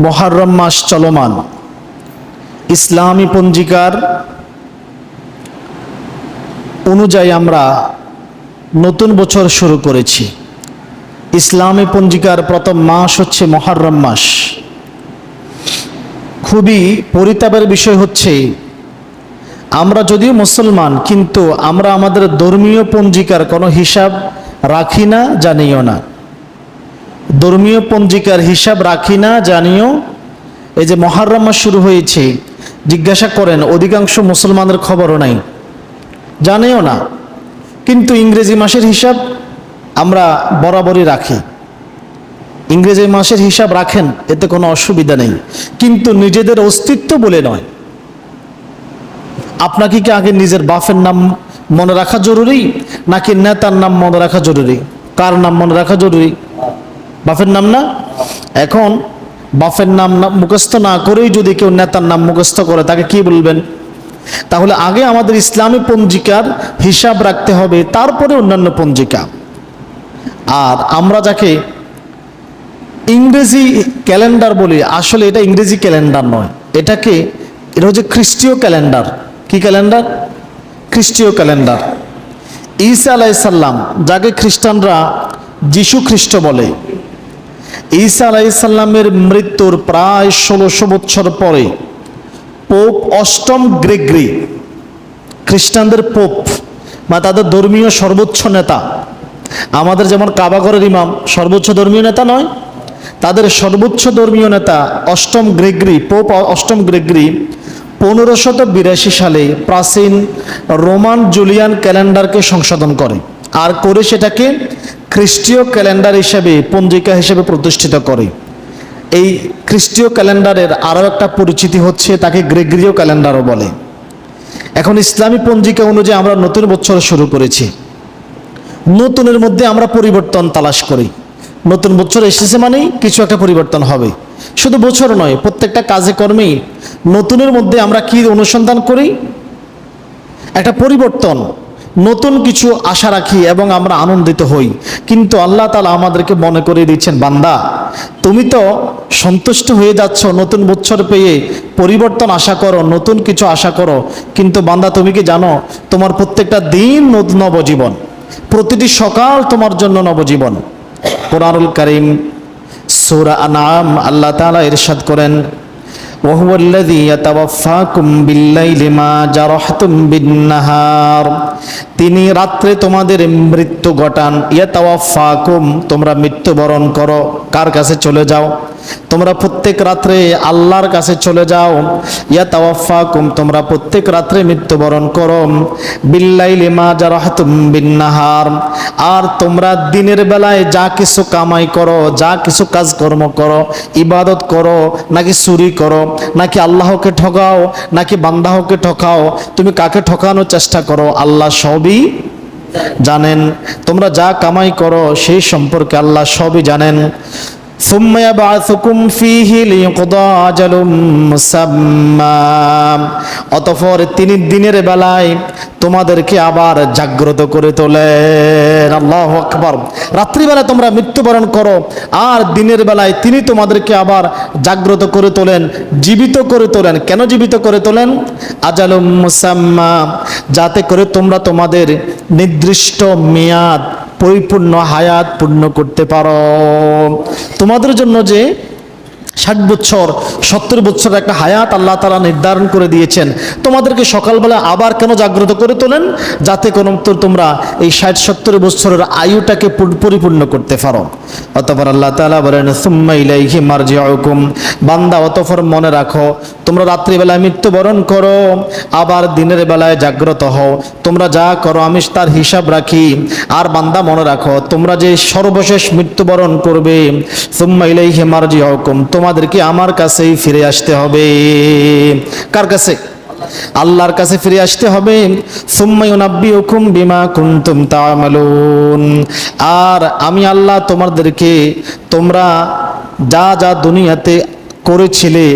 মুহররম মাস চলমান। ইসলামী পঞ্জিকার অনুযায়ী আমরা নতুন বছর শুরু করেছি। ইসলামী পঞ্জিকার প্রথম মাস হচ্ছে মুহররম মাস। খুবই পরিতাপের বিষয় হচ্ছে আমরা যদিও মুসলমান, কিন্তু আমরা আমাদের ধর্মীয় পঞ্জিকার কোনো হিসাব রাখি না, জানিও না। ধর্মীয় পঞ্জিকার হিসাব রাখি না, জানিও। এই যে মুহররম মাস শুরু হয়েছে, জিজ্ঞাসা করেন অধিকাংশ মুসলমানের খবরও নাই, জানেও না। কিন্তু ইংরেজি মাসের হিসাব আমরা বরাবরই রাখি। ইংরেজি মাসের হিসাব রাখেন, এতে কোনো অসুবিধা নেই, কিন্তু নিজেদের অস্তিত্ব বলে নয়। আপনাকে কি আগে নিজের বাপের নাম মনে রাখা জরুরি, নাকি নেতার নাম মনে রাখা জরুরি? কার নাম মনে রাখা জরুরি? বাপের নাম না? এখন বাপের নাম মুখস্থ না করেই যদি কেউ নেতার নাম মুখস্থ করে, তাকে কি বলবেন? তাহলে আগে আমাদের ইসলামী পঞ্জিকার হিসাব রাখতে হবে, তারপরে অন্যান্য পঞ্জিকা। আর আমরা যাকে ইংরেজি ক্যালেন্ডার বলি, আসলে এটা ইংরেজি ক্যালেন্ডার নয়, এটা হচ্ছে খ্রিস্টীয় ক্যালেন্ডার। কি ক্যালেন্ডার? খ্রিস্টীয় ক্যালেন্ডার। ঈসা আলাইহিস সালাম, যাকে খ্রিস্টানরা যিশু খ্রিস্ট বলে, ঈসা আলাইহিস সালামের মৃত্যুর প্রায় 1600 বছর পরে পোপ অষ্টম গ্রেগরি, খ্রিস্টানদের পোপ বা তাদের ধর্মীয় সর্বোচ্চ নেতা, আমাদের যেমন কাবাঘরের ইমাম সর্বোচ্চ ধর্মীয় নেতা নয়, তাদের সর্বোচ্চ ধর্মীয় নেতা অষ্টম গ্রেগরি, পোপ অষ্টম গ্রেগরি 1582 সালে প্রাচীন রোমান জুলিয়ান ক্যালেন্ডারকে সংশোধন করে, আর করে সেটাকে খ্রিস্টীয় ক্যালেন্ডার হিসেবে, পঞ্জিকা হিসেবে প্রতিষ্ঠিত করে। এই খ্রিস্টীয় ক্যালেন্ডারের আরও একটা পরিচিতি হচ্ছে, তাকে গ্রেগরীয় ক্যালেন্ডারও বলে। এখন ইসলামী পঞ্জিকা অনুযায়ী আমরা নতুন বছর শুরু করেছি। নতুনের মধ্যে আমরা পরিবর্তন তালাশ করি। নতুন বছর এসেছে মানেই কিছু একটা পরিবর্তন হবে। শুধু বছর নয়, প্রত্যেকটা কাজে কর্মেই নতুনের মধ্যে আমরা কি অনুসন্ধান করি? একটা পরিবর্তন, নতুন কিছু আশা রাখি এবং আমরা আনন্দিত হই। কিন্তু আল্লাহ তাআলা আমাদেরকে মনে করে দিচ্ছেন, বান্দা তুমি তো সন্তুষ্ট হয়ে যাচ্ছ নতুন বছর পেয়ে, পরিবর্তন আশা করো, নতুন কিছু আশা করো, কিন্তু বান্দা তুমি কি জানো তোমার প্রত্যেকটা দিন নবজীবন, প্রতিটি সকাল তোমার জন্য নবজীবন। কোরআনুল কারীম সূরা আনআম আল্লাহ তাআলা ইরশাদ করেন, وهو الذي يتوفاكم بالليل ما جرحتم بالنهار, তিনি রাত্রে তোমাদের মৃত্যু ঘটান। ইয়াতাওয়াফাকুম, তোমরা মৃত্যুবরণ করো। কার কাছে চলে যাও? তোমরা প্রত্যেক রাত্রে আল্লাহর কাছে চলে যাও। ইয়াতাওয়াফাকুম, তোমরা প্রত্যেক রাত্রে মৃত্যুবরণ করো। বিল্লাইলি মা জারাহতুম বিন্নাহার, আর তোমরা দিনের বেলায় যা কিছু কামাই করো, যা কিছু কাজকর্ম করো, ইবাদত করো, নাকি চুরি করো, নাকি আল্লাহকে ঠকাও, নাকি বান্দাহকে ঠকাও, তুমি কাকে ঠকানোর চেষ্টা করো, আল্লাহ সবই জানেন। তোমরা যা কামাই করো সেই সম্পর্কে আল্লাহ সবই জানেন। ثم يبعثكم فيه ليقضى أجل مسمى, অতঃপর তিনি দিনের বেলায় তোমাদেরকে আবার জাগ্রত করে তোলেন। আল্লাহু আকবার। রাত্রিবেলা তোমরা মৃত্যুবরণ করো, আর দিনের বেলায় তিনি তোমাদেরকে আবার জাগ্রত করে তোলেন, জীবিত করে তোলেন। কেন জীবিত করে তোলেন? আজালুম মুসাম্মা, যাতে করে তোমরা তোমাদের নির্দিষ্ট মেয়াদ, পরিপূর্ণ হায়াত পূর্ণ করতে পারো। তোমাদের জন্য যে 60 বছর 70 বছর একটা হায়াত আল্লাহ তাআলা নির্ধারণ করে দিয়েছেন, তোমাদেরকে সকালবেলা আবার কেন জাগ্রত করে তোলেন? যাতে কোনো তোমরা এই 60-70 বছরের আয়ুটাকে পরিপূর্ণ করতে পারো। অতঃপর আল্লাহ তাআলা বলেন, সুম্মা ইলাইহি মারজিউকুম, বান্দা অতঃপর মনে রাখো, তোমরা রাত্রিবেলায় মৃত্যুবরণ করো, আবার দিনের বেলায় জাগ্রত হও, তোমরা যা করো আমি তার হিসাব রাখি। আর বান্দা মনে রাখো, তোমরা যে সর্বশেষ মৃত্যুবরণ করবে, সুম্মা ইলাইহি মারজিউকুম, তোমাদেরকে আমার কাছেই ফিরে আসতে হবে। কার কাছে? আল্লাহর কাছে ফিরে আসতে হবে। সুম্মা ইউনাব্বিউকুম বিমা কুনতুম তা'মালুন, আর আমি আল্লাহ তোমাদেরকে, তোমরা যা যা দুনিয়াতে করেছিলে,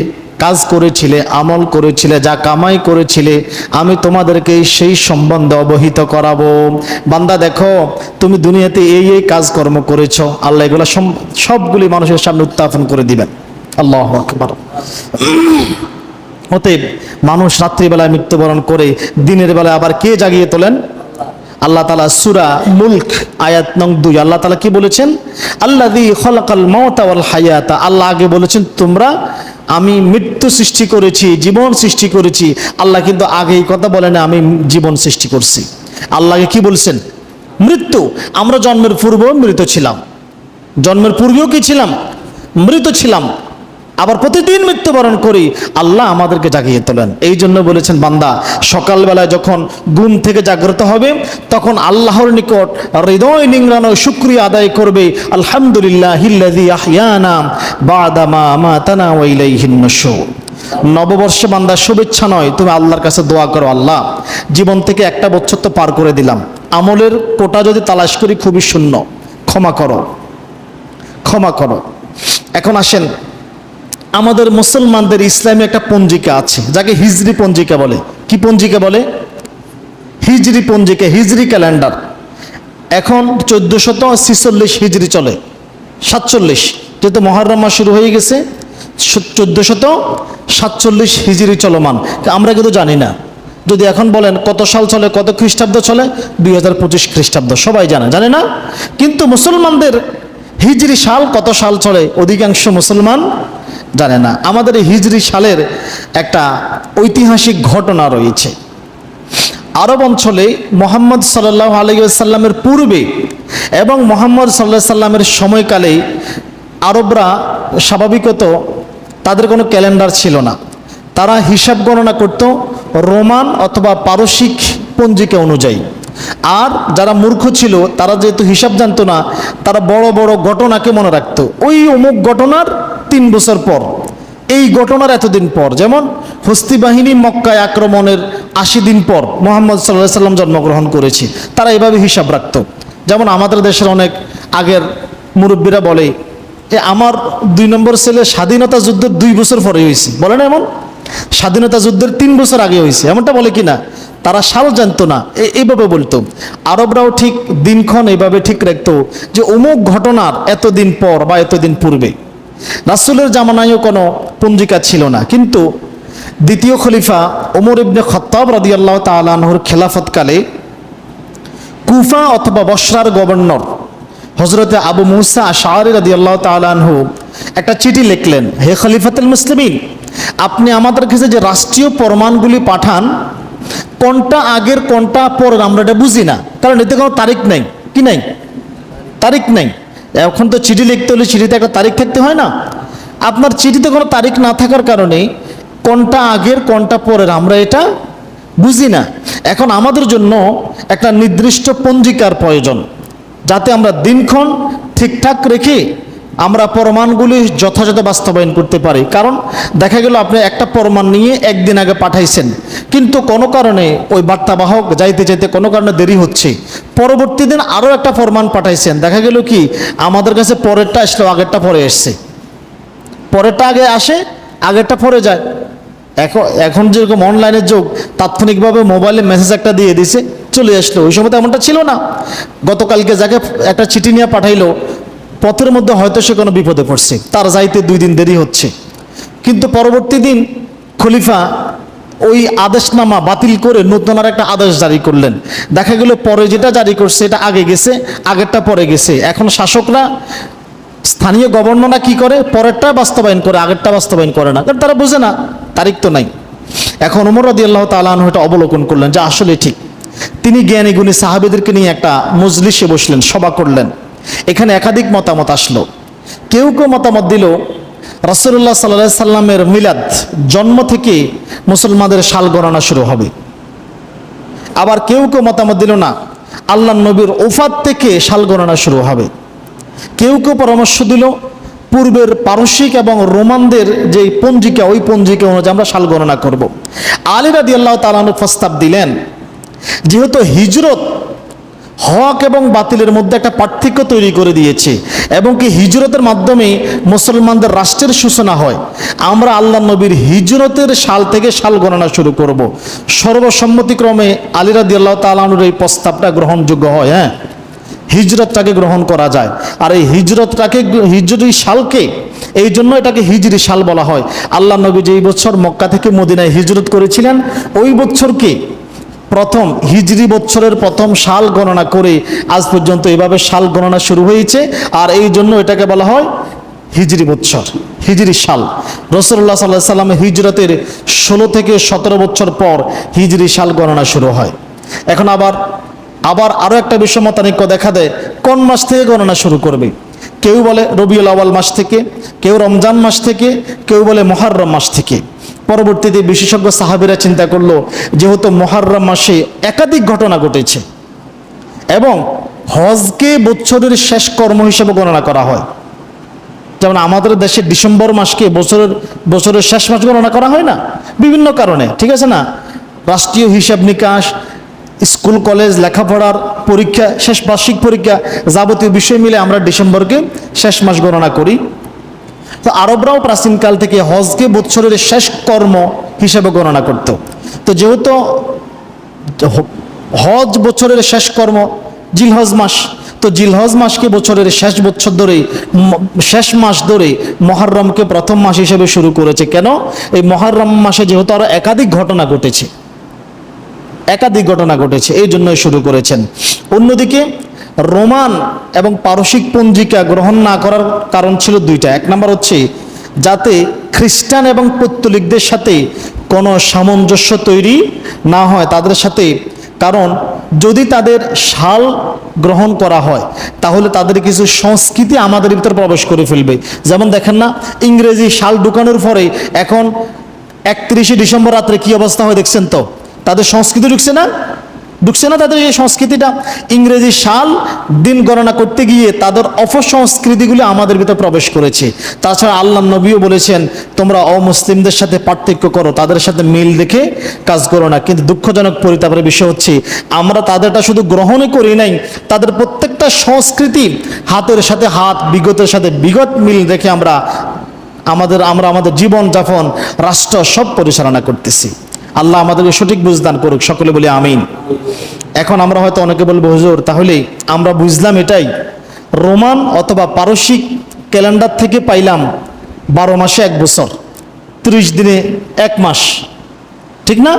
কাজ করেছিলে, আমল করেছিলে, যা কামাই করেছিলে, আমি তোমাদেরকে সেই সম্বন্ধে অবহিত করাবো। বান্দা দেখো, তুমি দুনিয়াতে এই এই কাজকর্ম করেছো, আল্লাহ এগুলো সবগুলি মানুষের সামনে উত্থাপন করে দিবেন। আল্লাহু আকবার। অতএব মানুষ রাত্রিবেলায় মৃত্যুবরণ করে, দিনের বেলায় আবার কে জাগিয়ে তোলেন? আল্লাহ তাআলা সূরা মুলক আয়াত নং 2 আল্লাহ তাআলা কি বলেছেন? আল্লাযী খালাকাল মাউতা ওয়াল হায়াতা। আল্লাহ আগে বলেছেন তোমরা, আমি মৃত্যু সৃষ্টি করেছি, জীবন সৃষ্টি করেছি। আল্লাহ কিন্তু আগে এই কথা বলে না আমি জীবন সৃষ্টি করছি। আল্লাহকে কি বলছেন? মৃত্যু। আমরা জন্মের পূর্বেও মৃত ছিলাম, জন্মের পূর্বেও কি ছিলাম? মৃত ছিলাম। আবার প্রতিদিন মৃত্যুবরণ করি, আল্লাহ আমাদেরকে জাগিয়ে তোলেন। এই জন্য বলেছেন বান্দা সকালবেলায় যখন ঘুম থেকে জাগ্রত হবে তখন আল্লাহর নিকট হৃদয় নিংড়ানো শুকরিয়া আদায় করবে, আলহামদুলিল্লাহিল্লাযী আহইয়ানা বা'দা মা আমাতানা ওয়া ইলাইহিন নুশুর। নববর্ষে বান্দা শুভেচ্ছা নয়, তুমি আল্লাহর কাছে দোয়া করো, আল্লাহ জীবন থেকে একটা বছর তো পার করে দিলাম, আমলের কোটা যদি তালাশ করি খুবই শূন্য, ক্ষমা করো, ক্ষমা করো। এখন আসেন, আমাদের মুসলমানদের ইসলামী একটা পঞ্জিকা আছে যাকে হিজরি পঞ্জিকা বলে। কি পঞ্জিকা বলে? হিজরি পঞ্জিকা, হিজরি ক্যালেন্ডার। এখন 1446 হিজরি চলে, 47 যেহেতু মহররম মাস শুরু হয়ে গেছে, 1447 হিজরি চলমান। আমরা কিন্তু জানি না। যদি এখন বলেন কত সাল চলে, কত খ্রিস্টাব্দ চলে, 2025 খ্রিস্টাব্দ, সবাই জানে না। কিন্তু মুসলমানদের হিজরি সাল কত সাল চলে অধিকাংশ মুসলমান জানে না। আমাদের এই হিজরি সালের একটা ঐতিহাসিক ঘটনা রয়েছে। আরব অঞ্চলে মুহাম্মদ সাল্লাল্লাহু আলাইহি ওয়াসাল্লামের পূর্বে এবং মুহাম্মদ সাল্লাল্লাহু আলাইহি সাল্লামের সময়কালে আরবরা স্বাভাবিকত তাদের কোনো ক্যালেন্ডার ছিল না। তারা হিসাব গণনা করত রোমান অথবা পারসিক পঞ্জিকা অনুযায়ী। আর যারা মূর্খ ছিল তারা যেহেতু হিসাব জানতো না, তারা বড় বড় ঘটনাকে মনে রাখতো। ওই অমুক ঘটনার 3 বছর পর, এই ঘটনার এতদিন পর, যেমন হস্তি বাহিনী মক্কায় আক্রমণের 80 দিন পর মুহাম্মদ সাল্লাল্লাহু আলাইহি সাল্লাম জন্মগ্রহণ করেছে। তারা এভাবে হিসাব রাখতো। যেমন আমাদের দেশের অনেক আগের মুরব্বীরা বলে যে আমার 2 নম্বর ছেলে স্বাধীনতা যুদ্ধের 2 বছর পরে হয়েছে, বলে না এমন? স্বাধীনতা যুদ্ধের 3 বছর আগে হয়েছে, এমনটা বলে কিনা? তারা সাল জানতো না, এইভাবে বলতো। আরবরাও ঠিক দিনক্ষণ এইভাবে ঠিক রাখতো যে অমুক ঘটনার এতদিন পর বা এতদিন পূর্বে। রাসূলের জামানায়ও কোনো পঞ্জিকা ছিল না, কিন্তু দ্বিতীয় খলিফা ওমর ইবনে খাত্তাব রাদিয়াল্লাহু তাআলা আনহুর খেলাফতকালে কুফা অথবা বসরার গভর্নর হযরতে আবু মুসা আশআরী রাদিয়াল্লাহু তাআলা আনহু একটা চিঠি লিখলেন, হে খলিফাতুল মুসলিমিন, আপনি আমাদের কাছে যে রাষ্ট্রীয় প্রমাণগুলি পাঠান, কোনটা আগের কোনটা পরের আমরা এটা বুঝি না, কারণ এতে কোনো তারিখ নেই। কি নাই? তারিখ নেই। এখন তো চিঠি লিখতে হলে চিঠিতে একটা তারিখ থাকতে হয় না? আপনার চিঠিতে কোনো তারিখ না থাকার কারণে কোনটা আগের কোনটা পরের আমরা এটা বুঝি না। এখন আমাদের জন্য একটা নির্দিষ্ট পঞ্জিকার প্রয়োজন, যাতে আমরা দিনক্ষণ ঠিকঠাক রেখে আমরা প্রমাণগুলি যথাযথ বাস্তবায়ন করতে পারি। কারণ দেখা গেল আপনি একটা প্রমাণ নিয়ে একদিন আগে পাঠাইছেন, কিন্তু কোনো কারণে ওই বার্তাবাহক যাইতে যাইতে কোনো কারণে দেরি হচ্ছে, পরবর্তী দিন আরও একটা প্রমাণ পাঠাইছেন, দেখা গেল কি আমাদের কাছে পরেরটা আসলেও আগেরটা পরে এসছে, পরেরটা আগে আসে আগেরটা পরে যায়। এখন যেরকম অনলাইনের যুগ, তাৎক্ষণিকভাবে মোবাইলে মেসেজ একটা দিয়ে দিছে, চলে আসলো। ওই সময় তো এমনটা ছিল না। গতকালকে যাকে একটা চিঠি নিয়ে পাঠাইলো, পথের মধ্যে হয়তো সে কোনো বিপদে পড়ছে, তার যাইতে 2 দিন দেরি হচ্ছে, কিন্তু পরবর্তী দিন খলিফা ওই আদেশনামা বাতিল করে নতুন আর একটা আদেশ জারি করলেন। দেখা গেল পরে যেটা জারি করছে এটা আগে গেছে, আগেরটা পরে গেছে। এখন শাসকরা, স্থানীয় গভর্নররা কি করে? পরেরটা বাস্তবায়ন করে, আগেরটা বাস্তবায়ন করে না, কারণ তারা বোঝে না, তারিখ তো নাই। এখন ওমর রাদিয়াল্লাহু তাআলা আনহু এটা অবলোকন করলেন যে আসলে ঠিক। তিনি জ্ঞানী গুণী সাহাবীদেরকে নিয়ে একটা মজলিসে বসলেন, সভা করলেন। এখানে একাধিক মতামত আসলো। কেউ কেউ মতামত দিল রাসূলুল্লাহ সাল্লাল্লাহু আলাইহি সাল্লামের মিলাদ, জন্ম থেকে মুসলমানদের সাল গণনা শুরু হবে। আবার কেউ কেউ মতামত দিল না, আল্লাহর নবীর ওফাত থেকে সাল গণনা শুরু হবে। কেউ কেউ পরামর্শ দিল পূর্বের পারসিক এবং রোমানদের যে পঞ্জিকা, ওই পঞ্জিকা অনুযায়ী আমরা সাল গণনা করব। আলী রাদিয়াল্লাহু তাআলা আনহু প্রস্তাব দিলেন, যেহেতু হিজরত হক এবং বাতিলের মধ্যে একটা পার্থক্য তৈরি করে দিয়েছে এবং কি হিজরতের মাধ্যমে মুসলমানদের রাষ্ট্রের সূচনা হয়, আমরা আল্লাহ নবীর হিজরতের সাল থেকে সাল গণনা শুরু করব। সর্বসম্মতিক্রমে আলী রাদিয়াল্লাহু তাআলা আনহুর এই প্রস্তাবটা গ্রহণযোগ্য হয়। হিজরতটাকে গ্রহণ করা যায়। আর এই হিজরতটাকে, হিজরি সালকে, এই জন্য এটাকে হিজরি সাল বলা হয়। আল্লাহ নবী যেই বছর মক্কা থেকে মদিনায় হিজরত করেছিলেন, ওই বছরকে প্রথম হিজরি বছরের প্রথম সাল গণনা করে আজ পর্যন্ত এভাবে সাল গণনা শুরু হয়েছে। আর এই জন্য এটাকে বলা হয় হিজরি বছর, হিজরি সাল। রাসূলুল্লাহ সাল্লাল্লাহু আলাইহি সাল্লামের হিজরতের 16 থেকে 17 বছর পর হিজরি সাল গণনা শুরু হয়। এখন আবার আরও একটা বিষমতানিক্য দেখা দেয়, কোন মাস থেকে গণনা শুরু করবে। কেউ বলে রবিউল আউয়াল মাস থেকে, কেউ রমজান মাস থেকে, কেউ বলে মুহররম মাস থেকে। পরবর্তীতে বিশেষজ্ঞ সাহাবীরা চিন্তা করলো, যেহেতু মুহররম মাসে একাধিক ঘটনা ঘটেছে এবং হজকে বছরের শেষ কর্ম হিসেবে গণনা করা হয়, যেমন আমাদের দেশে ডিসেম্বর মাসকে বছরের শেষ মাস গণনা করা হয় না, বিভিন্ন কারণে, ঠিক আছে না, রাষ্ট্রীয় হিসাব নিকাশ, স্কুল কলেজ লেখাপড়ার পরীক্ষা, শেষ বার্ষিক পরীক্ষা, যাবতীয় বিষয় মিলে আমরা ডিসেম্বরকে শেষ মাস গণনা করি। তো আরবরাও প্রাচীনকাল থেকে হজকে বছরের শেষ কর্ম হিসেবে গণনা করত। তো যেহেতু হজ বছরের শেষ কর্ম জিলহজ মাস, তো জিলহজ মাসকে বছরের শেষ মাস ধরে মুহররমকে প্রথম মাস হিসেবে শুরু করেছে। কেন? এই মুহররম মাসে যেহেতু আরো একাধিক ঘটনা ঘটেছে, এই জন্যই শুরু করেছেন। অন্যদিকে রোমান এবং পারসিক পঞ্জিকা গ্রহণ না করার কারণ ছিল দুইটা। এক নম্বর হচ্ছে যাতে খ্রিস্টান এবং পৌত্তলিকদের সাথে কোনো সামঞ্জস্য তৈরি না হয় তাদের সাথে, কারণ যদি তাদের সাল গ্রহণ করা হয় তাহলে তাদের কিছু সংস্কৃতি আমাদের ভিতরে প্রবেশ করে ফেলবে। যেমন দেখেন না, ইংরেজি সাল ঢুকানোর পরে এখন 31শে ডিসেম্বর রাত্রে কি অবস্থা হয় দেখছেন তো, তাদের সংস্কৃতি ঢুকছে না তাদের এই সংস্কৃতিটা। ইংরেজি সাল দিন গণনা করতে গিয়ে তাদের অপসংস্কৃতিগুলি আমাদের ভিতরে প্রবেশ করেছে। তাছাড়া আল্লাহ নবীও বলেছেন, তোমরা অমুসলিমদের সাথে পার্থক্য করো, তাদের সাথে মিল দেখে কাজ করো না। কিন্তু দুঃখজনক পরিতাপের বিষয় হচ্ছে আমরা তাদেরটা শুধু গ্রহণই করি নাই, তাদের প্রত্যেকটা সংস্কৃতি হাতের সাথে হাত, বিগতের সাথে বিগত মিল রেখে আমরা আমাদের জীবন যাপন, রাষ্ট্র সব পরিচালনা করতেছি। আল্লাহ আমাদেরকে সঠিক বুঝদান করুক, সকলে বলি আমিন। এখন আমরা হয়তো অনেকে বলবো, হুজুর তাহলে আমরা বুঝলাম এটাই, রোমান অথবা পারসিক ক্যালেন্ডার থেকে পাইলাম 12 মাসে 1 বছর, 30 দিনে 1 মাস, ঠিক না?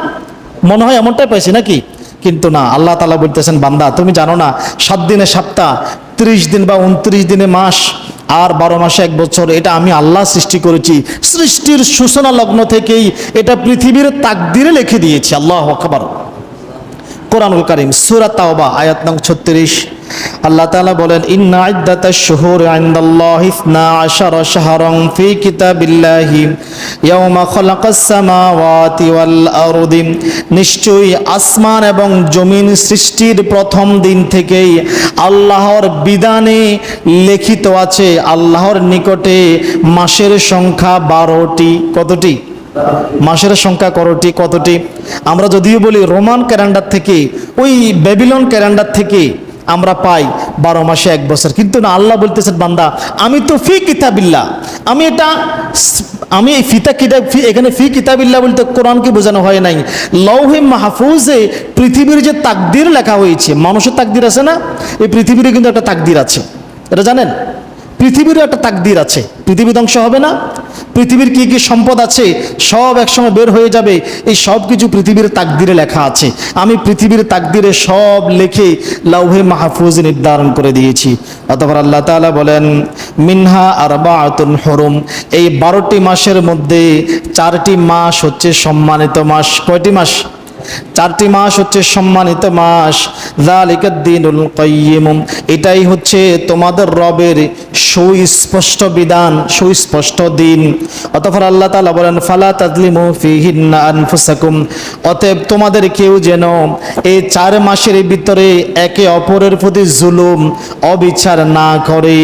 মনে হয় এমনটাই পাইছি নাকি? কিন্তু না, আল্লাহ তাআলা বলতেছেন, বান্দা তুমি জানো না 7 দিনে সপ্তাহ, 30 দিন বা 29 দিনে মাস, আর 12 মাসে 1 বছর, এটা আমি আল্লাহ সৃষ্টি করেছি। সৃষ্টির সূচনা লগ্ন থেকেই এটা পৃথিবীর তাকদিরে লিখে দিয়েছি। আল্লাহু আকবার। কোরআনুল কারীম সূরা তাওবা আয়াত নং 36 আল্লাহ তাআলা বলেন, ইন্না ইদ্দাতাশ শুহুরি ইনদাল্লাহি 12 শাহরান ফি কিতাবিল্লাহি ইয়াওমা খালাকাস সামাওয়াতি ওয়াল আরদি, নিশ্চয়ই আসমান এবং জমিন সৃষ্টির প্রথম দিন থেকেই আল্লাহর বিধানে লিখিত আছে, আল্লাহর নিকটে মাসের সংখ্যা 12টি। কতটি? মাসের সংখ্যা কতটি? আমরা যদিও বলি রোমান ক্যালেন্ডার থেকে, ওই ব্যাবিলন ক্যালেন্ডার থেকে আমরা পাই 12 মাসে 1 বছর, কিন্তু না, আল্লাহ বলতেছেন, বান্দা আমি তো ফি কিতাবিল্লাহ, আমি এই এখানে ফি কিতাবিল্লাহ বলতে কোরআনকে বোঝানো হয় নাই, লৌহে মাহফুজে পৃথিবীর যে তাকদির লেখা হয়েছে, মানুষের তাকদির আছে না, এই পৃথিবীর কিন্তু একটা তাকদির আছে, এটা জানেন? পৃথিবীরও একটা তাকদির আছে। পৃথিবী ধ্বংস হবে না, পৃথিবীর কি কি সম্পদ আছে সব একসময় বের হয়ে যাবে, এই সব কিছু পৃথিবীর তাকদিরে লেখা আছে। আমি পৃথিবীর তাকদিরে সব লিখে লাউহে মাহফুজে নির্ধারণ করে দিয়েছি। অতঃপর আল্লাহ তাআলা বলেন, মিনহা আরবাআতুন হুরুম, এই 12টি মাসের মধ্যে 4টি মাস হচ্ছে সম্মানিত মাস। কয়টি মাস? 4টি মাস হচ্ছে সম্মানিত মাস। যালিকাদ দীনুল কাইয়্যিম, এটাই হচ্ছে তোমাদের রবের সুস্পষ্ট বিধান, সুস্পষ্ট দিন। অতঃপর আল্লাহ তাআলা বলেন, ফালা তাজলিমু ফীহিন্না আনফুসাকুম, অতএব তোমাদের কেউ যেন এই 4 মাসের ভিতরে একে অপরের প্রতি জুলুম, অবিচার না করে।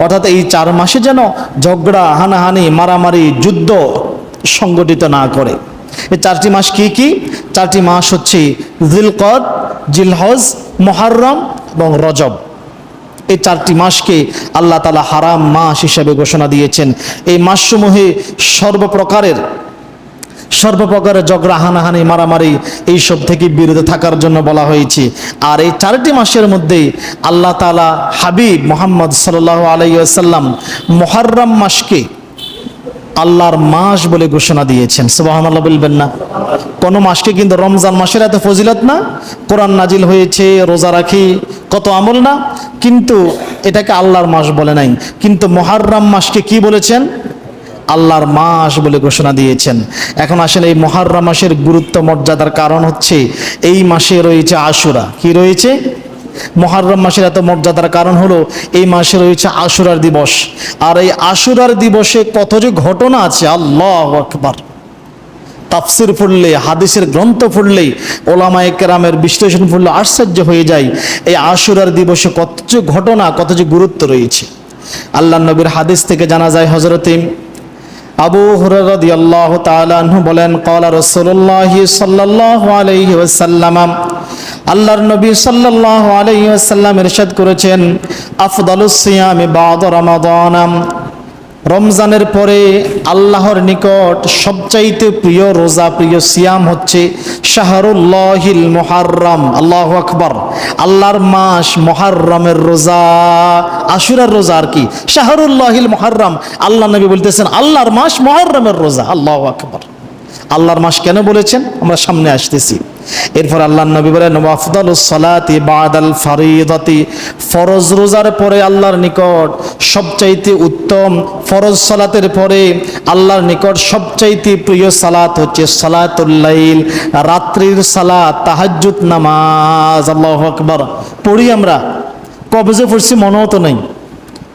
অর্থাৎ এই 4 মাসে যেন ঝগড়া, হানাহানি, মারামারি, যুদ্ধ সংগঠিত না করে। এই 4টি মাস কি কি? 4টি মাস হচ্ছে জিলকদ, জিলহজ, মুহররম এবং রজব। এই 4টি মাসকে আল্লাহ তাআলা হারাম মাস হিসেবে ঘোষণা দিয়েছেন। এই মাসসমূহে সর্বপ্রকারের ঝগড়া, হানাহানি, মারামারি এইসব থেকে বিরত থাকার জন্য বলা হয়েছে। আর এই 4টি মাসের মধ্যে আল্লাহ তাআলা হাবিব মুহাম্মদ সাল্লাল্লাহু আলাইহি ওয়াসাল্লাম মুহররম মাসকে আল্লাহর মাস বলে ঘোষণা দিয়েছেন। সুবহানাল্লাহ বলবেন না? কোন মাসকে কিন্তু রমজান মাসের এত ফজিলত না, কোরআন নাজিল হয়েছে, রোজা রাখি, কত আমল না, কিন্তু এটাকে আল্লাহর মাস বলে নাই। কিন্তু মুহররম মাসকে কি বলেছেন? আল্লাহর মাস বলে ঘোষণা দিয়েছেন। এখন আসলে এই মুহররম মাসের গুরুত্ব মর্যাদার কারণ হচ্ছে এই মাসে রয়েছে আশুরা। কি রয়েছে? মুহররম মাসের এত মর্যাদার কারণ হলো এই মাসে রয়েছে আশুরার দিবস। আর এই আশুরার দিবসে কত যে ঘটনা আছে, আল্লাহু আকবার! তাফসির পড়লে, হাদিসের গ্রন্থ পড়লে, ওলামায়ে কেরামের বিশ্লেষণ পড়লে আশ্চর্য হয়ে যায় এই আশুরার দিবসে কত যে ঘটনা, কত যে গুরুত্ব রয়েছে। আল্লাহর নবীর হাদিস থেকে জানা যায়, হযরত আবু হুরায়রা রাদিয়াল্লাহু তাআলা আনহু বলেন, ক্বালা রাসূলুল্লাহ সাল্লাল্লাহু আলাইহি ওয়াসাল্লাম, আল্লাহর নবী সাল্লাল্লাহু আলাইহি ওয়াসাল্লাম ইরশাদ করেছেন, আফদালুস সিয়ামি বা'দা রমাদান, রমজানের পরে আল্লাহর নিকট সবচাইতে প্রিয় রোজা, প্রিয় সিয়াম হচ্ছে শাহরুল্লাহিল মুহররম। আল্লাহু আকবার! আল্লাহর মাস মুহররমের রোজা, আশুরার রোজা আর কি, শাহরুল্লাহিল মুহররম। আল্লাহ নবী বলতেছেন আল্লাহর মাস মুহররমের রোজা। আল্লাহু আকবার! আল্লাহর মাস কেন বলেছেন আমরা সামনে আসতেছি। এরপর আল্লাহর নবী বলেন, আফদালুস সালাতি বাদাল ফারিদাতি, ফরজ রোজার পরে আল্লাহর নিকট সবচাইতে উত্তম, ফরজ সালাতের পরে আল্লাহর নিকট সবচাইতে প্রিয় সালাত হচ্ছে সালাতুল লাইল, রাত্রির সালাত, তাহাজ্জুদ নামাজ। আল্লাহু আকবার! পড়ি আমরা, কবে যে পড়ছি মনেও তো নেই,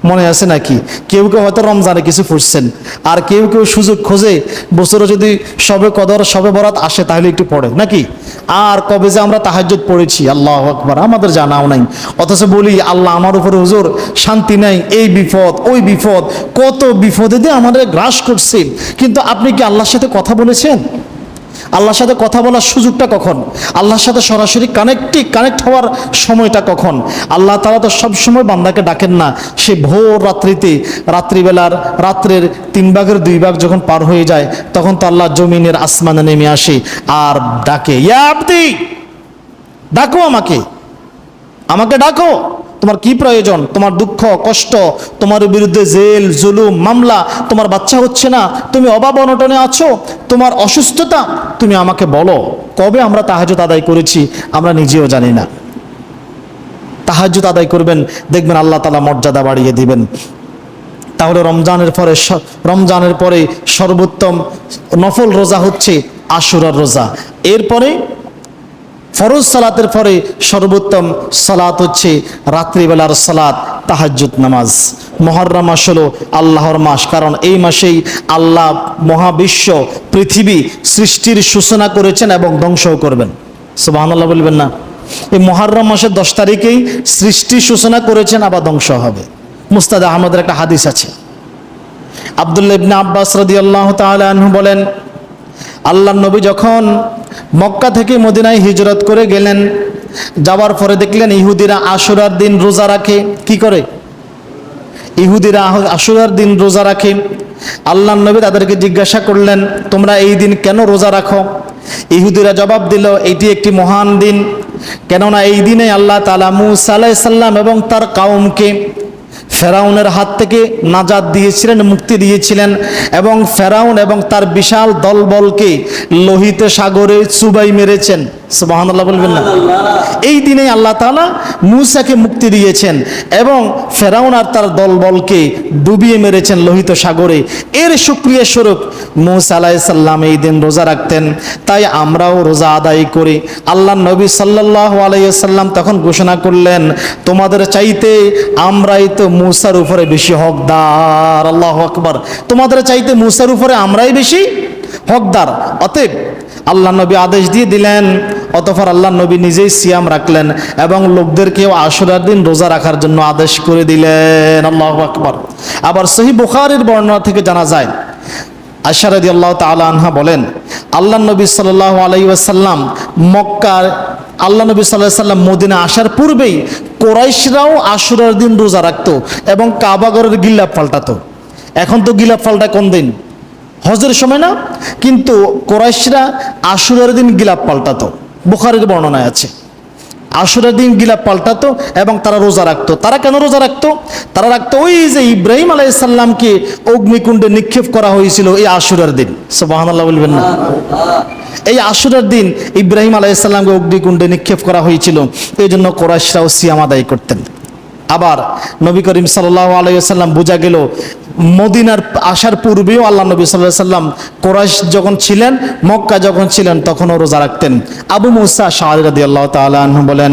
মনে আছে নাকি? কেউ কেউ হয়তো রমজানে কিছু পড়ছেন, আর কেউ কেউ সুযোগ খোঁজে বছরে যদি সবে কদর, সবে বরাত আসে তাহলে একটু পড়ে নাকি। আর কবে যে আমরা তাহাজ্জুদ পড়েছি, আল্লাহু আকবার, আমাদের জানাও নাই। অথচ বলি আল্লাহ আমার উপরে হুজুর শান্তি নাই, এই বিপদ ওই বিপদ, কত বিপদে দিয়ে আমাদের গ্রাস করছে। কিন্তু আপনি কি আল্লাহর সাথে কথা বলেছেন? আল্লাহর সাথে কথা বলার সুযোগটা কখন? আল্লাহর সাথে সরাসরি কানেক্ট হওয়ার সময়টা কখন? আল্লাহ তাআলা তো সব সময় বান্দাকে ডাকেন না। সে ভোর রাত্রিতে, রাত্রের 3 ভাগের 2 ভাগ যখন পার হয়ে যায় তখন তো আল্লাহ জমিনের আসমানে নেমে আসে আর ডাকে, ইয়া আবদি, ডাকো আমাকে ডাকো, তোমার কি প্রয়োজন? তোমার দুঃখ কষ্ট, তোমার বিরুদ্ধে জেল জুলুম মামলা, তোমার বাচ্চা হচ্ছে না, তুমি অভাব অনটনে আছো, তোমার অসুস্থতা, তুমি আমাকে বলো। কবে আমরা তাহাজ্জুদ আদায় করেছি আমরা নিজেও জানি না। তাহাজ্জুদ আদায় করবেন, দেখবেন আল্লাহ তাআলা মর্যাদা বাড়িয়ে দিবেন। তাহলে রমজানের পরে সর্বোত্তম নফল রোজা হচ্ছে আশুরার রোজা। এরপরে ফরজ সালাতের পরে সর্বোত্তম সালাত হচ্ছে রাত্রিবেলার সালাত, তাহাজ্জুদ নামাজ। মুহররম মাস হলো আল্লাহর মাস, কারণ এই মাসেই আল্লাহ মহাবিশ্ব পৃথিবী সৃষ্টির সূচনা করেছেন এবং ধ্বংসও করবেন। সুবহানাল্লাহ বলবেন না? এই মুহররম মাসের 10 তারিখেই সৃষ্টির সূচনা করেছেন, আবার ধ্বংস হবে। মুস্তাদ আহমদের একটা হাদিস আছে, আব্দুল্লাহ ইবনে আব্বাস রাদিয়াল্লাহু তাআলা আনহু বলেন, আল্লাহর নবী যখন মক্কা থেকে মদিনায় হিজরত করে গেলেন, যাওয়ার পরে দেখলেন ইহুদিরা আশুরার দিন রোজা রাখে। কি করে? ইহুদিরা আশুরার দিন রোজা রাখে। আল্লাহর নবী তাদেরকে জিজ্ঞাসা করলেন, তোমরা এই দিন কেন রোজা রাখো? ইহুদিরা জবাব দিল, এটি একটি মহান দিন, কেননা এই দিনে আল্লাহ তাআলা মূসা আলাইহিস সালাম এবং তার কওমকে ফেরাউনের হাত থেকে নাজাত দিয়েছিলেন, মুক্তি দিয়েছিলেন, এবং ফেরাউন এবং তার বিশাল দলবলকে লোহিত সাগরে চুবাই মেরেছেন। সুবহানাল্লাহ বলবেন না? এই দিনে আল্লাহ তাআলা মূসাকে মুক্তি দিয়েছেন এবং ফেরাউন আর তার দলবলকে ডুবিয়ে মেরেছেন লোহিত সাগরে। এর শুকরিয়া স্বরূপ মূসা আলাইহিস সালাম এই দিন রোজা রাখতেন, তাই আমরাও রোজা আদায় করি। আল্লাহর নবী সাল্লাল্লাহু আলাইহি ওয়াসাল্লাম তখন ঘোষণা করলেন, তোমাদের চাইতে আমরাই তো মূসার উপরে বেশি হকদার। আল্লাহু আকবার! তোমাদের চাইতে মূসার উপরে আমরাই বেশি হকদার। অতএব আল্লাহ নবী আদেশ দিয়ে দিলেন, অতঃপর আল্লাহ নবী নিজেই সিয়াম রাখলেন এবং লোকদেরকেও আশুরার দিন রোজা রাখার জন্য আদেশ করে দিলেন। আল্লাহু আকবার! আবার সহিহ বুখারীর বর্ণনা থেকে জানা যায়, আয়েশা রাদিয়াল্লাহু তাআলা আনহা বলেন, আল্লাহ নবী সাল্লাল্লাহু আলাইহি ওয়াসাল্লাম মক্কার, আল্লাহ নবী সাল্লাল্লাহু আলাইহি ওয়াসাল্লাম মদিনা আসার পূর্বেই কুরাইশরাও আশুরার দিন রোজা রাখতো এবং কাবা ঘরের গিলাফ পাল্টাতো। এখন তো গিলাফ পাল্টায় কোন দিন? হজের সময় না, কিন্তু কোরাইশরা আশুরার দিন গিলাপ পাল্টাতো, বুখারীর বর্ণনায় আছে। আশুরার দিন গিলাপ পাল্টাতো এবং তারা রোজা রাখতো। তারা কেন রোজা রাখতো? তারা রাখতো ওই যে ইব্রাহিম আলাইহিস সালামকে অগ্নিকুণ্ডে নিক্ষেপ করা হয়েছিল এই আশুরার দিন। সুবহানাল্লাহ বলবেন না? এই আশুরার দিন ইব্রাহিম আলাইহিস সালামকে অগ্নিকুণ্ডে নিক্ষেপ করা হয়েছিল, এই জন্য কোরাইশরাও সিয়াম আদায় করতেন। আবার নবী করিম সাল্লাল্লাহু আলাইহি ওয়াসাল্লাম বোঝা গেল মদিনার আসার পূর্বেও আল্লাহ নবী সাল্লাল্লাহু আলাইহি ওয়াসাল্লাম কোরাইশ যখন ছিলেন, মক্কা যখন ছিলেন, তখনও রোজা রাখতেন। আবু মুসা আশআরী রাদিয়াল্লাহু তাআলা আনহু বলেন,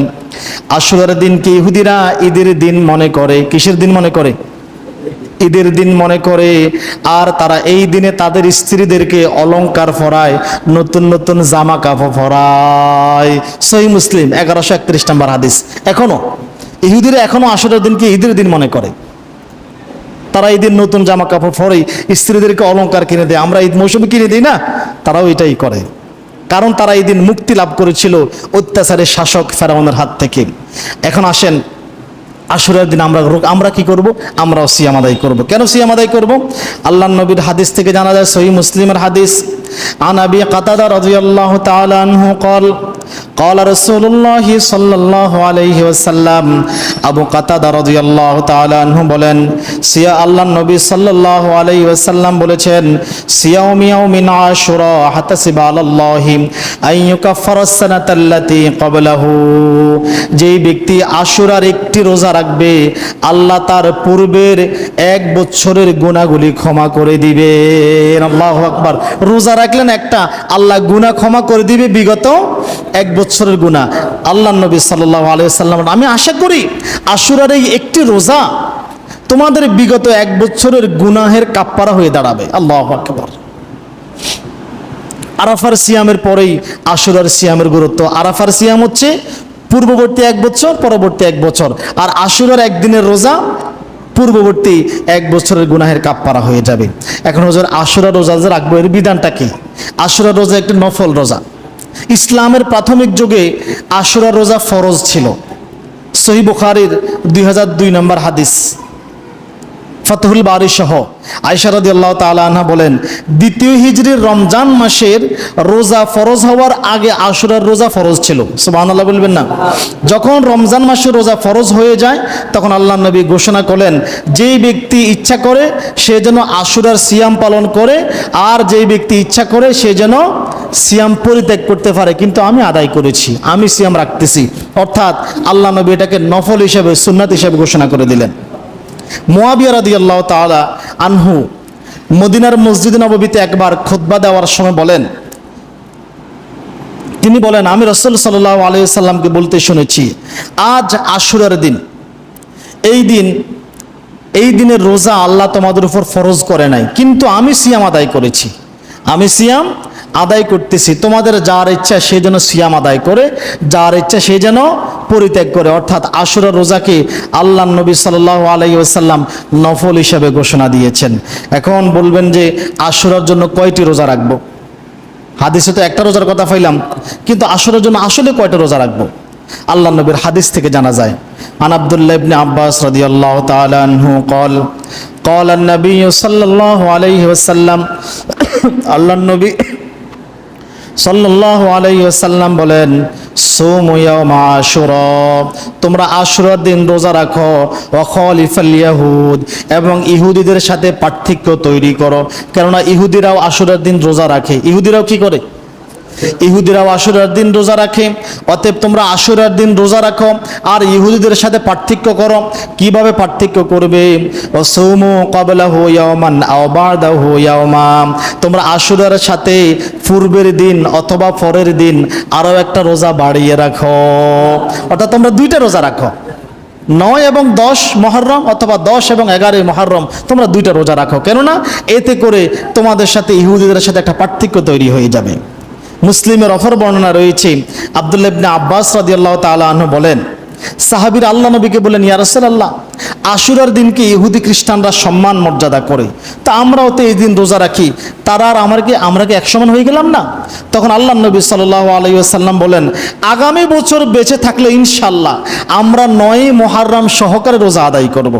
আশুরার দিনকে ইহুদিরা ঈদের দিন মনে করে। কিসের দিন মনে করে? ঈদের দিন মনে করে। আর তারা এই দিনে তাদের স্ত্রীদেরকে অলংকার পরায়, নতুন নতুন জামা কাপড় পরায়। সহিহ মুসলিম 1131 নম্বর হাদিস। এখনো ইহুদিরা এখনো আশুরার দিনকে ঈদের দিন মনে করে। তারা এই দিন নতুন জামা কাপড় পরে স্ত্রীদেরকে অলংকার কিনে দেয়। আমরা ঈদ মৌসুমে কিনে দিই না, তারাও এটাই করে। কারণ তারা এই দিন মুক্তি লাভ করেছিল অত্যাচারের শাসক ফেরাউনের হাত থেকে। এখন আসেন, আশুরার দিন আমরা কি করব? আমরাও সিয়াম আদায় করব। কেন সিয়াম আদায় করব? আল্লাহর নবীর হাদিস থেকে জানা যায়, সহিহ মুসলিমের হাদিস, আন আবি কাতাদা রাদিয়াল্লাহু তাআলা আনহু قال قال رسول الله صلى الله عليه وسلم, আবু কাতাদা রাদিয়াল্লাহু তাআলা আনহু বলেন, আল্লাহর নবী সাল্লাল্লাহু আলাইহি ওয়াসাল্লাম বলেছেন, সিয়াম ইয়াউমিন আশুরা হাতাসিবা আলাল্লাহি আন ইউকাফফারা আস-সানাতাল্লাতী ক্বাবলাহু, যেই ব্যক্তি আশুরার একটি রোজা রাখবে, আল্লাহ তার পূর্বের 1 বছরের গুনাহগুলি ক্ষমা করে দিবেন। আল্লাহু আকবার। রোজা রাখলেন একটা, আল্লাহ গুনাহ ক্ষমা করে দিবে বিগত 1 বছরের গুনাহ। আল্লাহর নবী সাল্লাল্লাহু আলাইহি ওয়াসাল্লাম, আমি আশা করি আশুরার এই একটি রোজা তোমাদের বিগত 1 বছরের গুনাহের কাফফারা হয়ে দাঁড়াবে। আল্লাহু আকবার। আরাফার সিয়ামের পরেই আশুরার সিয়ামের গুরুত্ব। আরাফার সিয়াম হচ্ছে পূর্ববর্তী 1 বছর, পরবর্তী 1 বছর, আর আশুরার একদিনের রোজা পূর্ববর্তী 1 বছরের গুনাহের কাফফারা হয়ে যাবে। এখন হুজুর, আশুরা রোজা যে রাখবো এর বিধানটা কি? আশুরা রোজা একটি নফল রোজা। ইসলামের প্রাথমিক যুগে আশুরা রোজা ফরজ ছিল। সহিহ বুখারীর 2002 নম্বর হাদিস, ফাতহুল বারী সহ আয়েশা রাদিয়াল্লাহু তাআলা আনহা বলেন, 2য় হিজরির রমজান মাসের রোজা ফরজ হওয়ার আগে আশুরার রোজা ফরজ ছিল। সুবহানাল্লাহ বলবেন না? যখন রমজান মাসের রোজা ফরজ হয়ে যায়, তখন আল্লাহর নবী ঘোষণা করলেন, যেই ব্যক্তি ইচ্ছা করে সে যেন আশুরার সিয়াম পালন করে, আর যেই ব্যক্তি ইচ্ছা করে সে যেন সিয়াম পরিত্যাগ করতে পারে, কিন্তু আমি আদায় করেছি, আমি সিয়াম রাখতেছি। অর্থাৎ আল্লাহ নবী এটাকে নফল হিসেবে, সুন্নাত হিসেবে ঘোষণা করে দিলেন। মুয়াবিয়া রাদিয়াল্লাহু তাআলা আনহু মদিনার মসজিদ নববীতে একবার খুতবা দেওয়ার সময় বলেন, তিনি বলেন, আমি রাসূল সাল্লাল্লাহু আলাইহি ওয়াসাল্লামকে বলতে শুনেছি, আজ আশুরার দিন, এই দিনের রোজা আল্লাহ তোমাদের উপর ফরজ করে নাই, কিন্তু আমি সিয়াম আদায় করেছি, আমি সিয়াম আদায় করতেছি। তোমাদের যার ইচ্ছা সে যেন সিয়াম আদায় করে, যার ইচ্ছা সে যেন পরিত্যাগ করে। অর্থাৎ আশুরা রোজাকে আল্লাহর নবী সাল্লাল্লাহু আলাইহি ওয়াসাল্লাম নফল হিসেবে ঘোষণা দিয়েছেন। এখন বলবেন যে আশুরার জন্য কয়টি রোজা রাখবো? হাদিসে তো একটা রোজার কথা পাইলাম, কিন্তু আশুরার জন্য আসলে কয়টা রোজা রাখবো? আল্লাহর নবীর হাদিস থেকে জানা যায়, আন আব্দুল্লাহ ইবনে আব্বাস রাদিয়াল্লাহু তাআলা আনহু قال قال النبي صلى الله عليه وسلم, আল্লাহর নবী সাল্লাল্লাহু আলাইহি ওয়াসাল্লাম বলেন, সুমু ইয়াউমা আশুরা, তোমরা আশুরার দিন রোজা রাখো, ওয়া খালিফাল ইয়াহুদ, এবং ইহুদিদের সাথে পার্থক্য তৈরি করো। কেননা ইহুদিরাও আশুরার দিন রোজা রাখে। ইহুদিরাও কি করে? ইহুদিরাও আশুরার দিন রোজা রাখে। অতএব তোমরা আশুরার দিন রোজা রাখো আর ইহুদিদের সাথে পার্থক্য করো। কিভাবে পার্থক্য করবে? ওয়াসুমু ক্বাবলাহু ইয়াওমান আও বা'দাহু ইয়াওমা, তোমরা আশুরার সাথে পূর্বের দিন অথবা পরের দিন আরও একটা রোজা বাড়িয়ে রাখো। অর্থাৎ তোমরা 2টা রোজা রাখো, 9 এবং 10 মুহররম অথবা 10 এবং 11 মুহররম, তোমরা 2টা রোজা রাখো। কেননা এতে করে তোমাদের সাথে ইহুদিদের সাথে একটা পার্থক্য তৈরি হয়ে যাবে। মুসলিমের অপর বর্ণনা রয়েছে, আব্দুল্লাহ ইবনে আব্বাস রাদিয়াল্লাহু তাআলা আনহু বলেন, সাহাবীরা আল্লাহ নবীকে বলেন, ইয়া রাসূলুল্লাহ, আশুরার দিনকে ইহুদি খ্রিস্টানরা সম্মান মর্যাদা করে, তা আমরাও তো এই দিন রোজা রাখি, তারা আর আমরা কি এক সমান হয়ে গেলাম না? তখন আল্লাহ নবী সাল্লাল্লাহু আলাইহি ওয়াসাল্লাম বলেন, আগামী বছর বেঁচে থাকলে ইনশাআল্লাহ আমরা 9 মুহররম সহকারে রোজা আদায় করব,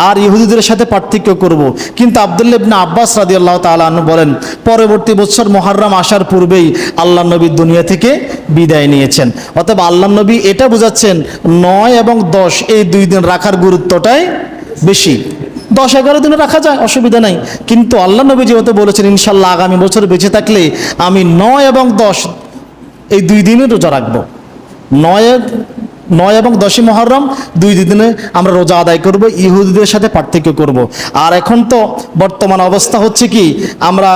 আর ইহুদিদের সাথে পার্থক্য করব। কিন্তু আব্দুল্লাহ ইবনে আব্বাস রাদিয়াল্লাহু তাআলা আনহু বলেন, পরবর্তী বছর মুহররম আসার পূর্বেই আল্লাহ নবী দুনিয়া থেকে বিদায় নিয়েছেন। অতএব আল্লাহ নবী এটা বোঝাচ্ছেন 9 এবং 10 এই 2 দিন রাখার গুরুত্বটাই বেশি। 10-11 দিনে রাখা যায়, অসুবিধা নাই, কিন্তু আল্লাহ নবী যেহেতু বলেছেন ইনশাআল্লাহ আগামী বছর বেঁচে থাকলে আমি 9 এবং 10 এই 2 দিনে রোজা রাখবো। 9 এবং 10 মুহররম 2 দিনে আমরা রোজা আদায় করব, ইহুদিদের সাথে পার্থক্য করব। আর এখন তো বর্তমান অবস্থা হচ্ছে কি, আমরা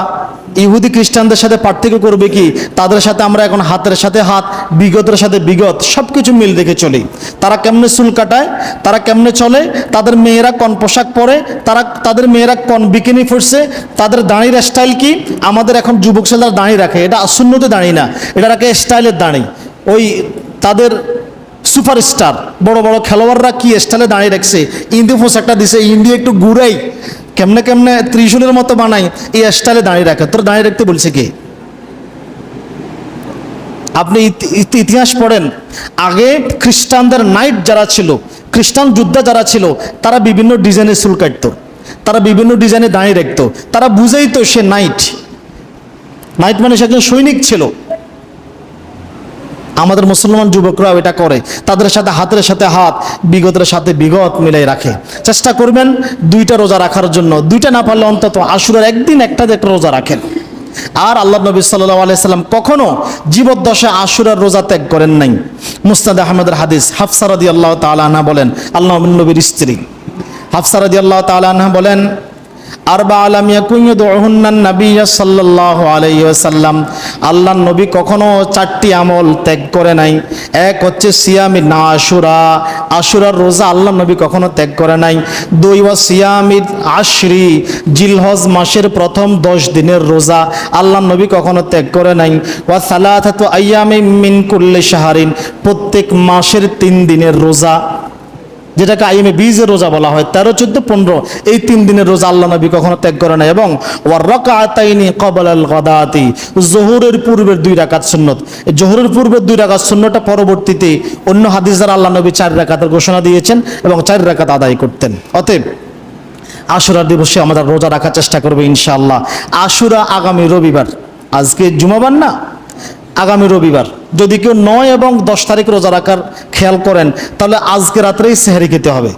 ইহুদি খ্রিস্টানদের সাথে পার্থক্য করবে কি, তাদের সাথে আমরা এখন হাতের সাথে হাত, বিগতের সাথে বিগত সব কিছু মিল রেখে চলি। তারা কেমনে চুল কাটায়, তারা কেমনে চলে, তাদের মেয়েরা কোন পোশাক পরে, তাদের মেয়েরা কোন বিকিনি পরছে, তাদের দাড়ির স্টাইল কি। আমাদের এখন যুবক ছেলেরা দাড়ি রাখে, এটা সুন্নতে দাড়ি না, এটা রাখে স্টাইলের দাড়ি। ওই তাদের সুপারস্টার বড় বড় খেলোয়াড়রা কি স্টাইলে দাঁড়িয়ে রাখছে, ইন্দি পোশাকটা দিছে, ইন্দি একটু ঘুরাই কেমনে কেমনে ত্রিশূলের মতো বানাই, এই স্টাইলে দাঁড়িয়ে রাখে। তোর দাঁড়িয়ে রাখতে বলছে কে? আপনি ইতিহাস পড়েন, আগে খ্রিস্টানদের নাইট যারা ছিল, খ্রিস্টান যোদ্ধা যারা ছিল, তারা বিভিন্ন ডিজাইনের চুল কাটতো, তারা বিভিন্ন ডিজাইনে দাঁড়িয়ে রাখতো, তারা বুঝেই তো সে নাইট মানে সে একজন সৈনিক ছিল। আমাদের মুসলমান যুবকরাও এটা করে, তাদের সাথে হাতের সাথে হাত, বিগতের সাথে বিগত মিলাই রাখে। চেষ্টা করবেন 2টা রোজা রাখার জন্য, 2টা না পারলে অন্তত আশুরার একদিন একটা রোজা রাখেন। আর আল্লাহ নবী সাল্লাল্লাহু আলাইহি সাল্লাম কখনো জীবদ্দশায় আশুরার রোজা ত্যাগ করেন নাই। মুসনাদ আহমদের হাদিস, হাফসা রাদিয়াল্লাহু তাআলা আনহা বলেন, আল্লাহ নবীর স্ত্রী হাফসা রাদিয়াল্লাহু তাআলা আনহা বলেন, আল্লাহ নবী কখনো 4টি আমল ত্যাগ করে নাই। এক হচ্ছে সিয়ামি না আশুরা, আশুরার রোজা আল্লাহ নবী কখনো ত্যাগ করে নাই। 2 ওয়া সিয়ামি আশরি, জিলহজ মাসের প্রথম 10 দিনের রোজা আল্লাহ নবী কখনো ত্যাগ করে নাই। ওয়া সালাসাতু আইয়ামিন মিন কুল্লি শাহরিন, প্রত্যেক মাসের 3 দিনের রোজা, যেটাকে আইমে বীজের রোজা বলা হয়, 13, 14, 15 এই 3 দিনের রোজা আল্লাহ নবী কখনো ত্যাগ করে না। এবং ওয়ার রাকাতাইনি ক্বাবলাল গাদাতি, যোহরের পূর্বের 2 রাকাত সুন্নত, এই যোহরের পূর্বের 2 রাকাত সুন্নতটা পরবর্তীতে অন্য হাদিস দ্বারা আল্লাহ নবী 4 রাকাতের ঘোষণা দিয়েছেন এবং 4 রাকাত আদায় করতেন। অতএব আশুরার দিবসে আমরা রোজা রাখার চেষ্টা করবো ইনশাআল্লাহ। আশুরা আগামী রবিবার, আজকে জুমাবার না, আগামী রবিবার। যদি কেউ 9 এবং 10 তারিখ রোজা রাখার খেয়াল করেন, তাহলে আজকে রাত্রেই সেহরি খেতে হবে।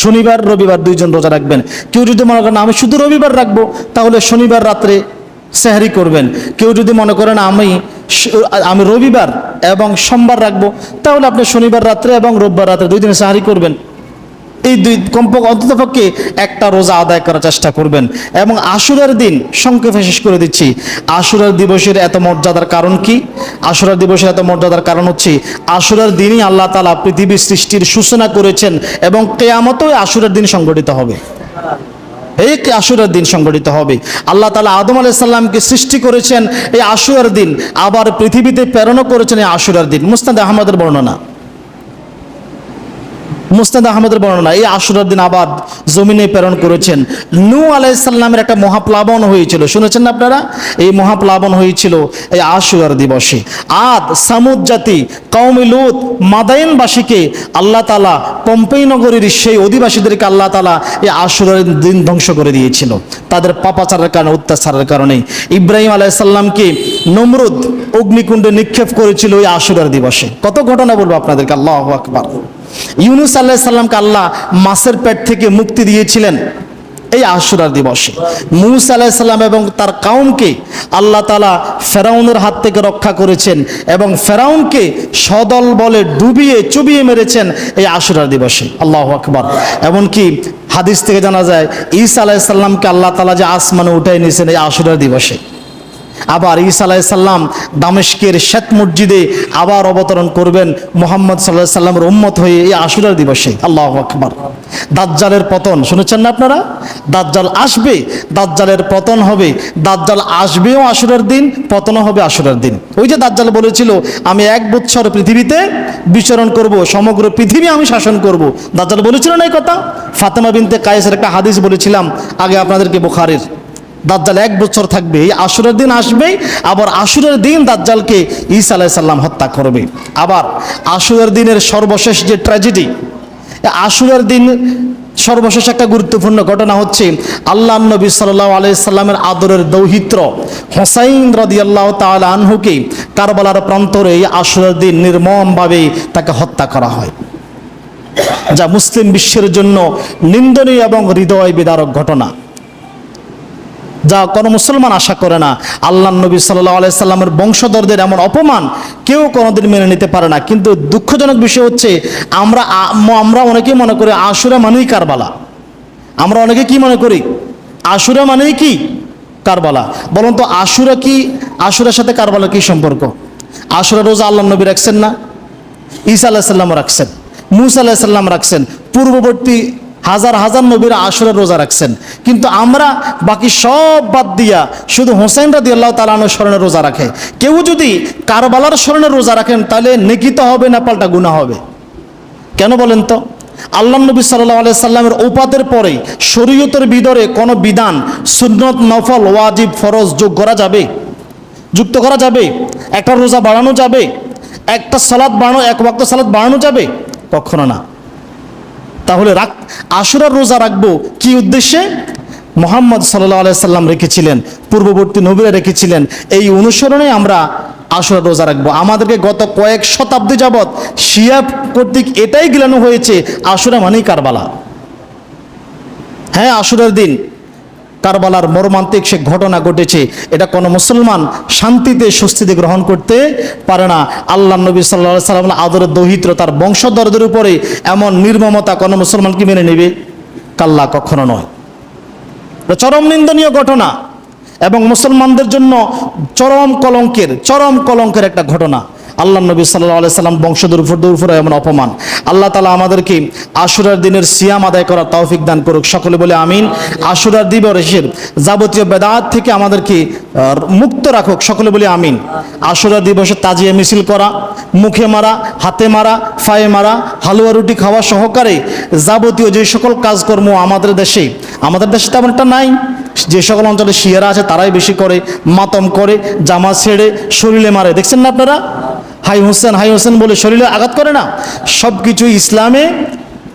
শনিবার রবিবার 2 জন রোজা রাখবেন। কেউ যদি মনে করেন আমি শুধু রবিবার রাখবো, তাহলে শনিবার রাত্রে সেহরি করবেন। কেউ যদি মনে করেন আমি রবিবার এবং সোমবার রাখবো, তাহলে আপনি শনিবার রাত্রে এবং রোববার রাত্রে 2 দিন সেহরি করবেন। এই 2 কমপক্ষে অন্ততপক্ষে একটা রোজা আদায় করার চেষ্টা করবেন। এবং আশুরার দিন সংক্ষেপে শেষ করে দিচ্ছি, আশুরার দিবসের এত মর্যাদার কারণ কি? আশুরার দিবসের এত মর্যাদার কারণ হচ্ছে আশুরার দিনই আল্লাহ তাআলা পৃথিবীর সৃষ্টির সূচনা করেছেন এবং কিয়ামতেও আশুরার দিন সংগঠিত হবে। এই আশুরার দিন সংগঠিত হবে। আল্লাহ তাআলা আদম আলাইহিস সালামকে সৃষ্টি করেছেন এই আশুরার দিন, আবার পৃথিবীতে প্রেরণও করেছেন এই আশুরার দিন। মুসনাদ আহমদের বর্ণনা, মুসনাদ আহমদের বর্ণনা, এই আশুরার দিন আবার জমিনে প্রেরণ করেছেন। নূহ আলাইহিস সালামের একটা মহাপ্লাবন হয়েছিল, শুনেছেন না আপনারা? এই মহাপ্লাবন হয়েছিল এই আশুরার দিবসে। আদ, সামুদ জাতি, কওমে লূত, মাদায়েনবাসীকে আল্লাহ তাআলা, পম্পেই নগরীর সেই অধিবাসীদেরকে আল্লাহ তাআলা এই আশুরার দিন ধ্বংস করে দিয়েছিল তাদের পাপাচারের কারণে, অত্যাচারের কারণে। ইব্রাহিম আলাইহিস সালামকে নমরুদ অগ্নিকুণ্ডে নিক্ষেপ করেছিল এই আশুরার দিবসে। কত ঘটনা বলবো আপনাদেরকে, আল্লাহু আকবার। ইউনূস আলাইহিস সালামকে আল্লাহ মাছের পেট থেকে মুক্তি দিয়েছিলেন এই আশুরার দিবসে। মূসা আলাইহিস সালাম এবং তার কওমকে আল্লাহ তাআলা ফেরাউনের হাত থেকে রক্ষা করেছেন এবং ফেরাউনকে সদল বলে ডুবিয়ে চুবিয়ে মেরেছেন এই আশুরার দিবসে। আল্লাহু আকবার। এমনকি হাদিস থেকে জানা যায় ঈসা আলাইহিস সালামকে আল্লাহ তাআলা যে আসমানে উঠাই নিয়েছেন এই আশুরার দিবসে। আবার ঈসা আলাইহিস সালাম দামেস্কের শ্বেত মসজিদে আবার অবতরণ করবেন মুহাম্মদ সাল্লাল্লাহু আলাইহি সাল্লামের উম্মত হয়ে এই আশুরার দিবসে। আল্লাহু আকবার। দাজ্জালের পতন শুনেছেন না আপনারা? দাজ্জাল আসবে, দাজ্জালের পতন হবে, দাজ্জাল আসবেও আশুরার দিন, পতনও হবে আশুরার দিন। ওই যে দাজ্জাল বলেছিল আমি 1 বছর পৃথিবীতে বিচরণ করব, সমগ্র পৃথিবী আমি শাসন করব। দাজ্জাল বলেছিল না এই কথা? ফাতেমা বিনতে কায়েসের একটা হাদিস বলেছিলাম আগে আপনাদেরকে, বুখারীর। দাজ্জাল 1 বছর থাকবে, এই আশুরার দিন আসবে, আবার আশুরার দিন দাজ্জালকে ঈসা আলাইহিস সালাম হত্যা করবে। আবার আশুরার দিনের সর্বশেষ যে ট্র্যাজেডি, আশুরার দিন সর্বশেষ একটা গুরুত্বপূর্ণ ঘটনা হচ্ছে আল্লাহর নবী সাল্লাল্লাহু আলাইহি সাল্লামের আদরের দৌহিত্র হুসাইন রাদিয়াল্লাহু তাআলা আনহুকে কারবালার প্রান্তরে এই আশুরার দিন নির্মমভাবে তাকে হত্যা করা হয়, যা মুসলিম বিশ্বের জন্য নিন্দনীয় এবং হৃদয় বিদারক ঘটনা, যা কোনো মুসলমান আশা করে না। আল্লাহর নবী সাল্লাল্লাহু আলাইহি সাল্লামের বংশধরদের এমন অপমান কেউ কোনোদিন মেনে নিতে পারে না। কিন্তু দুঃখজনক বিষয় হচ্ছে আমরা অনেকেই মনে করি আশুরা মানেই কারবালা। আমরা অনেকে কি মনে করি? আশুরা মানেই কি? কারবালা। বলুন তো আশুরা কি? আশুরার সাথে কারবালা কি সম্পর্ক? আশুরা রোজা আল্লাহর নবী রাখছেন না? ঈসা আলাইহিস সালাম রাখছেন, মূসা আলাইহিস সালাম রাখছেন, পূর্ববর্তী হাজার হাজার নবীরা আশুরার রোজা রাখছেন। কিন্তু আমরা বাকি সব বাদ দিয়া শুধু হোসেন রাদিয়াল্লাহু তাআলা আনহুর স্মরণে রোজা রাখে। কেউ যদি কারবালার স্মরণে রোজা রাখেন তাহলে নেকি তো হবে না, পাল্টা গুনাহ হবে। কেন বলেন তো? আল্লাহর নবী সাল্লাল্লাহু আলাইহি সাল্লামের ওফাতের পরে শরীয়তের ভিতরে কোনো বিধান সুন্নত, নফল, ওয়াজিব, ফরজ যোগ করা যাবে? যুক্ত করা যাবে? একটা রোজা বাড়ানো যাবে? একটা সালাত বাড়ানো, 1 ওয়াক্ত সালাত বাড়ানো যাবে? কখনো না। তাহলে আশুরার রোজা রাখবো কি উদ্দেশ্যে? মুহাম্মদ সাল্লাল্লাহু আলাইহি সাল্লাম রেখেছিলেন, পূর্ববর্তী নবীরা রেখেছিলেন, এই অনুসরণে আমরা আশুরার রোজা রাখবো। আমাদেরকে গত কয়েক শতাব্দী যাবৎ শিয়া কর্তৃক এটাই গিলানো হয়েছে আশুরা মানেই কারবালা। হ্যাঁ, আশুরার দিন কারবালার মর্মান্তিক সে ঘটনা ঘটেছে, এটা কোনো মুসলমান শান্তিতে স্বস্তিতে গ্রহণ করতে পারে না। আল্লাহর নবী সাল্লাল্লাহু আলাইহি সাল্লামের আদরের দৌহিত্র তার বংশধরদের উপরে এমন নির্মমতা কোনো মুসলমান কি মেনে নেবে? কাল্লা, কখনো নয়। চরম নিন্দনীয় ঘটনা এবং মুসলমানদের জন্য চরম কলঙ্কের একটা ঘটনা। আল্লাহর নবী সাল্লাল্লাহু আলাইহি সাল্লাম বংশধর উপরে এমন অপমান। আল্লাহ তাআলা আমাদেরকে আশুরার দিনের সিয়াম আদায় করার তৌফিক দান করুক। সকলে বলে আমিন। আশুরার দিবসের যাবতীয় বেদাত থেকে আমাদেরকে মুক্ত রাখুক। সকলে বলে আমিন। আশুরার দিবসে তাজিয়া মিছিল করা, মুখে মারা, হাতে মারা, পায়ে মারা, হালুয়া রুটি খাওয়া সহকারে যাবতীয় যে সকল কাজকর্ম আমাদের দেশে তেমন একটা নাই। যে সকল অঞ্চলে শিয়ারা আছে তারাই বেশি করে, মাতম করে, জামা ছেড়ে শরীরে মারে। দেখছেন না আপনারা? হাই হোসেন বলে শরীরে আঘাত করে না? সব কিছু ইসলামে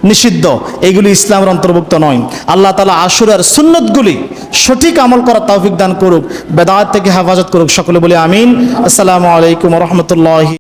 নিষিদ্ধ, এগুলি ইসলামের অন্তর্ভুক্ত নয়। আল্লাহ তাআলা আশুরার সুন্নতগুলি সঠিক আমল করার তৌফিক দান করুক, বেদাত থেকে হেফাজত করুক। সকলে বলে আমিন। আসসালামু আলাইকুম ওয়া রাহমাতুল্লাহি।